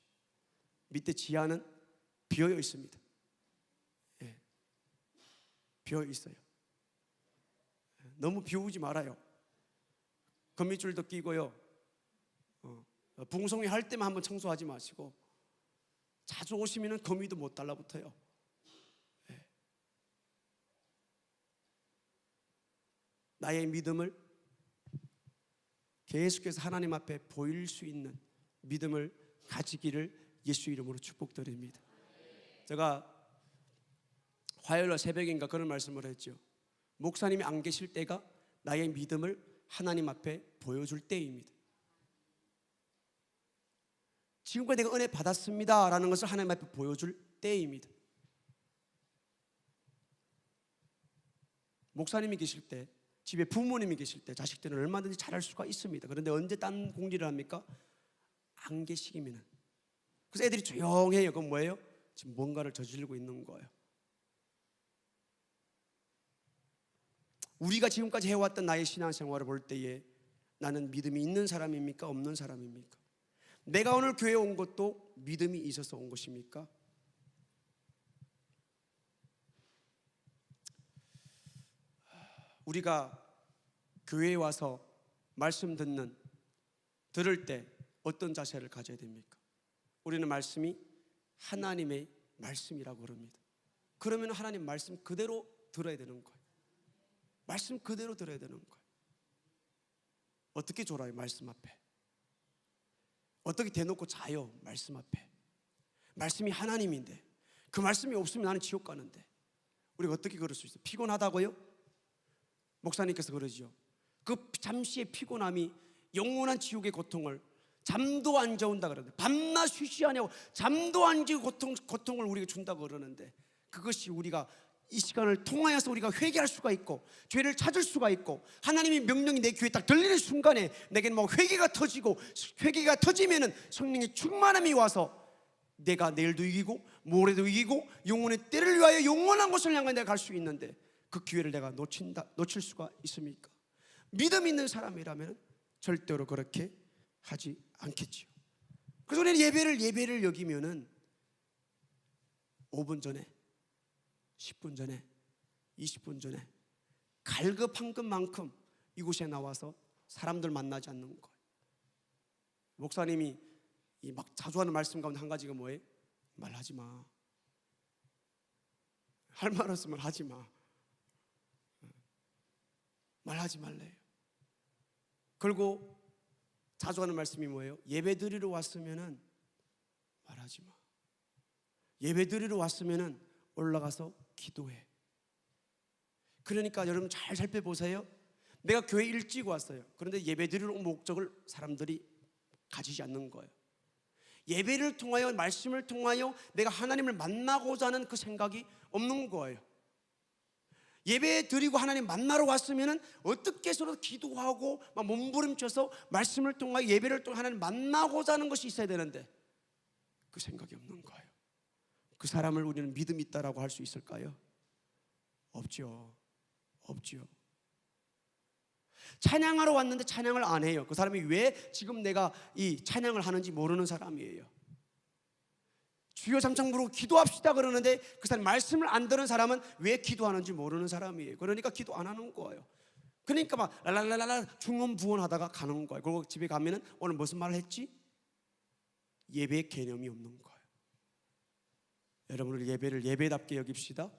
밑에 지하는 비어 있습니다. 비어 있어요. 너무 비우지 말아요. 거미줄도 끼고요. 붕송이 할 때만 한번 청소하지 마시고 자주 오시면은 거미도 못 달라붙어요. 나의 믿음을 계속해서 하나님 앞에 보일 수 있는 믿음을 가지기를 예수 이름으로 축복드립니다. 제가 화요일 새벽인가 그런 말씀을 했죠. 목사님이 안 계실 때가 나의 믿음을 하나님 앞에 보여줄 때입니다. 지금까지 내가 은혜 받았습니다 라는 것을 하나님 앞에 보여줄 때입니다. 목사님이 계실 때, 집에 부모님이 계실 때 자식들은 얼마든지 잘할 수가 있습니다. 그런데 언제 딴 공지를 합니까? 안 계시기면은. 그래서 애들이 조용해요. 그건 뭐예요? 지금 뭔가를 저지르고 있는 거예요. 우리가 지금까지 해왔던 나의 신앙생활을 볼 때에 나는 믿음이 있는 사람입니까? 없는 사람입니까? 내가 오늘 교회에 온 것도 믿음이 있어서 온 것입니까? 우리가 교회에 와서 말씀 들을 때 어떤 자세를 가져야 됩니까? 우리는 말씀이 하나님의 말씀이라고 그럽니다. 그러면 하나님 말씀 그대로 들어야 되는 거예요. 말씀 그대로 들어야 되는 거예요. 어떻게 졸아요? 말씀 앞에. 어떻게 대놓고 자요? 말씀 앞에. 말씀이 하나님인데 그 말씀이 없으면 나는 지옥 가는데 우리가 어떻게 그럴 수 있어요? 피곤하다고요? 목사님께서 그러죠. 그 잠시의 피곤함이 영원한 지옥의 고통을, 잠도 안 재운다 그러는데, 밤낮 쉬지 않냐고 잠도 안 재고 고통을 우리가 준다고 그러는데, 그것이 우리가 이 시간을 통하여서 우리가 회개할 수가 있고 죄를 찾을 수가 있고 하나님의 명령이 내 귀에 딱 들리는 순간에 내게는 막 회개가 터지고, 회개가 터지면은 성령의 충만함이 와서 내가 내일도 이기고 모레도 이기고 영혼의 때를 위하여 영원한 곳을 향해 내가 갈 수 있는데 그 기회를 내가 놓칠 수가 있습니까? 믿음 있는 사람이라면 절대로 그렇게 하지 않겠지요. 그래서 우리는 예배를 여기면은 5분 전에, 10분 전에, 20분 전에 갈급한 것만큼 이곳에 나와서 사람들 만나지 않는 거예요. 목사님이 막 자주 하는 말씀 가운데 한 가지가 뭐예요? 말하지 마. 할 말 없으면 하지 마. 말하지 말래요. 그리고 자주 하는 말씀이 뭐예요? 예배 드리러 왔으면은 말하지 마. 예배 드리러 왔으면은 올라가서 기도해. 그러니까 여러분 잘 살펴보세요. 내가 교회 일찍 왔어요. 그런데 예배 드리러 온 목적을 사람들이 가지지 않는 거예요. 예배를 통하여, 말씀을 통하여 내가 하나님을 만나고자 하는 그 생각이 없는 거예요. 예배 드리고 하나님 만나러 왔으면 어떻게 해서라도 기도하고 막 몸부림쳐서 말씀을 통하여, 예배를 통해 하나님 만나고자 하는 것이 있어야 되는데 그 생각이 없는 거예요. 그 사람을 우리는 믿음 있다라고 할 수 있을까요? 없죠. 없죠. 찬양하러 왔는데 찬양을 안 해요. 그 사람이 왜 지금 내가 이 찬양을 하는지 모르는 사람이에요. 주여 잠깐 부르고 기도합시다 그러는데 그 사람 말씀을 안 듣는 사람은 왜 기도하는지 모르는 사람이에요. 그러니까 기도 안 하는 거예요. 그러니까 막 랄랄랄랄 중언부언하다가 가는 거예요. 그리고 집에 가면은 오늘 무슨 말을 했지? 예배 개념이 없는 거예요. 여러분, 우리 예배를 예배답게 여깁시다.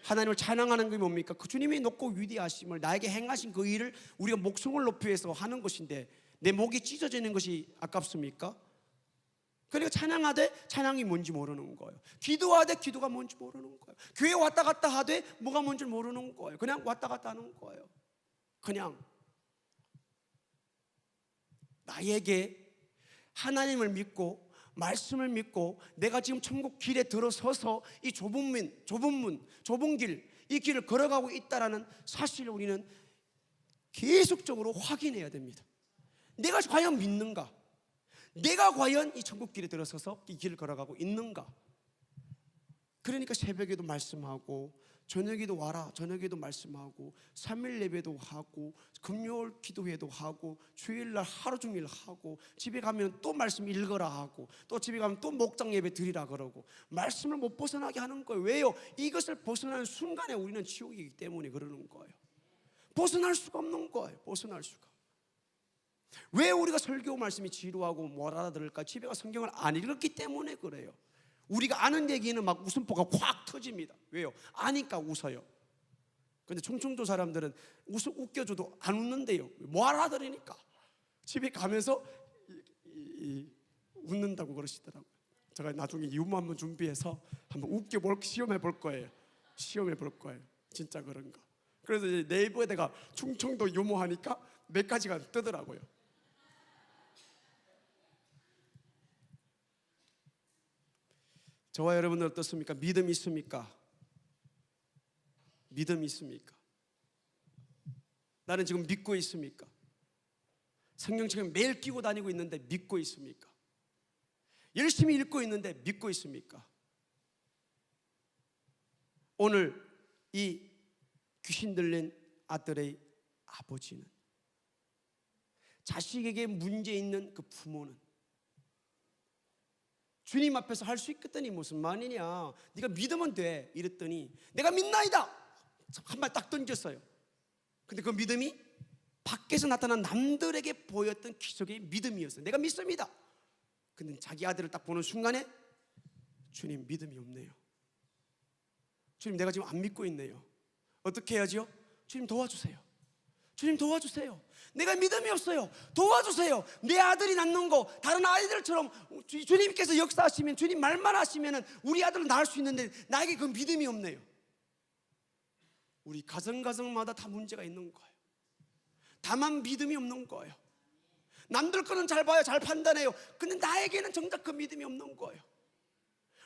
하나님을 찬양하는 게 뭡니까? 그 주님의 높고 위대하심을, 나에게 행하신 그 일을 우리가 목숨을 높이 해서 하는 것인데 내 목이 찢어지는 것이 아깝습니까? 그러니까 찬양하되 찬양이 뭔지 모르는 거예요. 기도하되 기도가 뭔지 모르는 거예요. 교회 왔다 갔다 하되 뭐가 뭔지 모르는 거예요. 그냥 왔다 갔다 하는 거예요. 그냥 나에게 하나님을 믿고 말씀을 믿고 내가 지금 천국 길에 들어서서 이 좁은 길, 이 길을 걸어가고 있다라는 사실을 우리는 계속적으로 확인해야 됩니다. 내가 과연 믿는가? 내가 과연 이 천국 길에 들어서서 이 길을 걸어가고 있는가? 그러니까 새벽에도 말씀하고, 저녁에도 와라, 저녁에도 말씀하고, 3일 예배도 하고, 금요일 기도회도 하고, 주일날 하루 종일 하고, 집에 가면 또 말씀 읽어라 하고, 또 집에 가면 또 목장 예배 드리라 그러고, 말씀을 못 벗어나게 하는 거예요. 왜요? 이것을 벗어나는 순간에 우리는 지옥이기 때문에 그러는 거예요. 벗어날 수가 없는 거예요. 벗어날 수가. 왜 우리가 설교 말씀이 지루하고 못 알아들을까? 집에 가 성경을 안 읽었기 때문에 그래요. 우리가 아는 얘기는 막 웃음보가 콱 터집니다. 왜요? 아니까 웃어요. 근데 충청도 사람들은 웃겨줘도 안 웃는데요. 뭐 알아들으니까. 집에 가면서 웃는다고 그러시더라고요. 제가 나중에 유머 한번 준비해서 한번 시험해 볼 거예요. 시험해 볼 거예요. 진짜 그런가. 그래서 이제 네이버에다가 충청도 유머 하니까 몇 가지가 뜨더라고요. 저와 여러분들 어떻습니까? 믿음이 있습니까? 믿음이 있습니까? 나는 지금 믿고 있습니까? 성경책을 매일 끼고 다니고 있는데 믿고 있습니까? 열심히 읽고 있는데 믿고 있습니까? 오늘 이 귀신 들린 아들의 아버지는, 자식에게 문제 있는 그 부모는 주님 앞에서 할 수 있겠더니 무슨 말이냐, 네가 믿으면 돼 이랬더니 내가 믿나이다 한 말 딱 던졌어요. 근데 그 믿음이 밖에서 나타난 남들에게 보였던 기적의 믿음이었어요. 내가 믿습니다. 근데 자기 아들을 딱 보는 순간에 주님 믿음이 없네요. 주님 내가 지금 안 믿고 있네요. 어떻게 해야지요? 주님 도와주세요. 주님 도와주세요. 내가 믿음이 없어요. 도와주세요. 내 아들이 낳는 거 다른 아이들처럼 주님께서 역사하시면, 주님 말만 하시면 우리 아들은 낳을 수 있는데 나에게 그 믿음이 없네요. 우리 가정마다 다 문제가 있는 거예요. 다만 믿음이 없는 거예요. 남들 거는 잘 봐요, 잘 판단해요. 근데 나에게는 정작 그 믿음이 없는 거예요.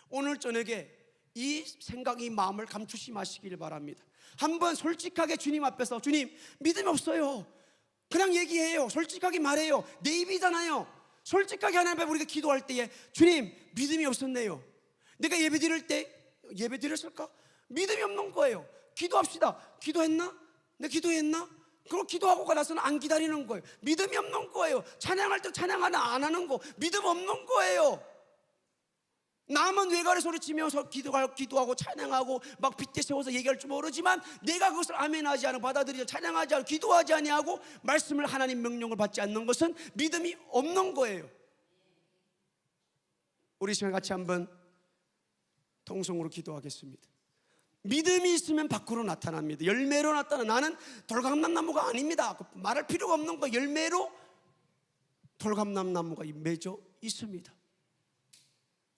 오늘 저녁에 이 생각, 이 마음을 감추지 마시길 바랍니다. 한번 솔직하게 주님 앞에서, 주님 믿음이 없어요, 그냥 얘기해요. 솔직하게 말해요. 내 입이잖아요. 솔직하게 하나님 앞에 우리가 기도할 때에 주님 믿음이 없었네요. 내가 예배 드릴 때 예배 드렸을까? 믿음이 없는 거예요. 기도합시다. 기도했나? 내가 기도했나? 그리고 기도하고 나서는 안 기다리는 거예요. 믿음이 없는 거예요. 찬양할 때 찬양 안 하는 거 믿음 없는 거예요. 남은 외가를 소리치면서 기도하고 찬양하고 막 빗대 세워서 얘기할 줄 모르지만 내가 그것을 아멘하지 않고 받아들이지 찬양하지 않고 기도하지 아니하고 말씀을 하나님 명령을 받지 않는 것은 믿음이 없는 거예요. 우리 시간 같이 한번 통성으로 기도하겠습니다. 믿음이 있으면 밖으로 나타납니다. 열매로 나타나. 나는 돌감람나무가 아닙니다. 말할 필요가 없는 거. 열매로 돌감람나무가 맺어 있습니다.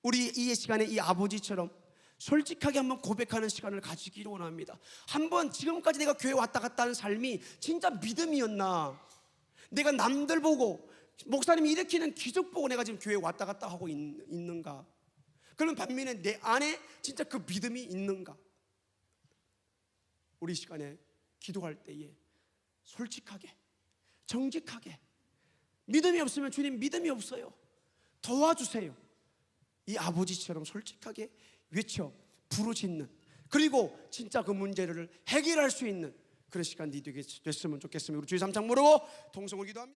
우리 이 시간에 이 아버지처럼 솔직하게 한번 고백하는 시간을 가지기를 원합니다. 한번 지금까지 내가 교회 왔다 갔다 하는 삶이 진짜 믿음이었나? 내가 남들 보고 목사님이 일으키는 기적 보고 내가 지금 교회 왔다 갔다 하고 있는가? 그러면 반면에 내 안에 진짜 그 믿음이 있는가? 우리 시간에 기도할 때에 솔직하게 정직하게, 믿음이 없으면 주님 믿음이 없어요, 도와주세요, 이 아버지처럼 솔직하게 외쳐 부르짖는, 그리고 진짜 그 문제를 해결할 수 있는 그런 시간이 됐으면 좋겠습니다. 우리 주의 3창 모르고 통성을 기도합니다.